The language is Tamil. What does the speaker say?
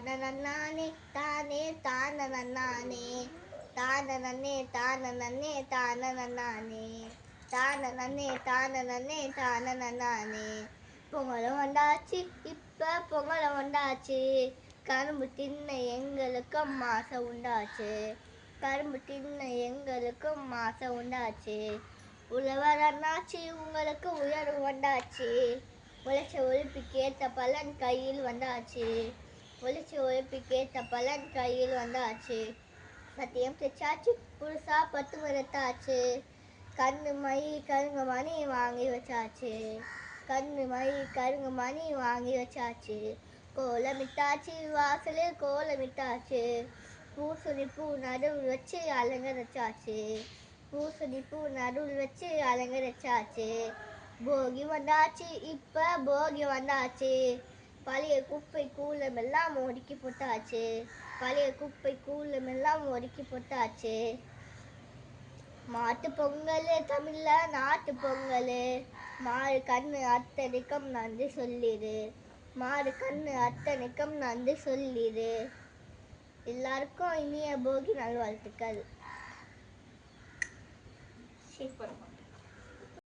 தானே தானே தானே தானே தானே தானே தானே. பொங்கலும் வந்தாச்சு, இப்ப பொங்கலும் வந்தாச்சு, கரும்பு தின்ன எங்களுக்கும் மாசம் உண்டாச்சு, கரும்பு தின்ன எங்களுக்கும் மாசம் உண்டாச்சு. உழவர் அண்ணாச்சி உங்களுக்கு உயர்வு வந்தாச்சு, உழைச்ச உழைப்புக்கு ஏற்ற பலன் கையில் வந்தாச்சு, உழைச்ச உழைப்புக்கு ஏற்ற பலன் கையில் வந்தாச்சு. சத்தியம் தைச்சாச்சு, புதுசா பத்து மரத்தாச்சு, கண்ணு மை கருங்க மணி வாங்கி வச்சாச்சு, கண்ணு மை கருங்க மணி வாங்கி வச்சாச்சு. கோலமிட்டாச்சு, வாசலில் கோலமிட்டாச்சு, பூசணி பூ நடுவில் வச்சு அலங்கரிச்சாச்சு, பூசணி பூ நடுவில் வச்சு அலங்கரிச்சாச்சு. போகி வந்தாச்சு, இப்ப போகி வந்தாச்சு, பழைய குப்பை கூலமெல்லாம் ஒடுக்கி போட்டாச்சு, பழைய குப்பை கூலமெல்லாம் ஒடுக்கி போட்டாச்சு. மாட்டு பொங்கல் தமிழ்ல நாட்டு பொங்கல், மாடு கண்ணு அத்தனைக்கும் நன்றி சொல்லிடு, மாடு கண்ணு அத்தனைக்கும் நன்றி சொல்லிடு. எல்லாருக்கும் இனிய போகி நல்வாழ்த்துக்கள். சூப்பர்.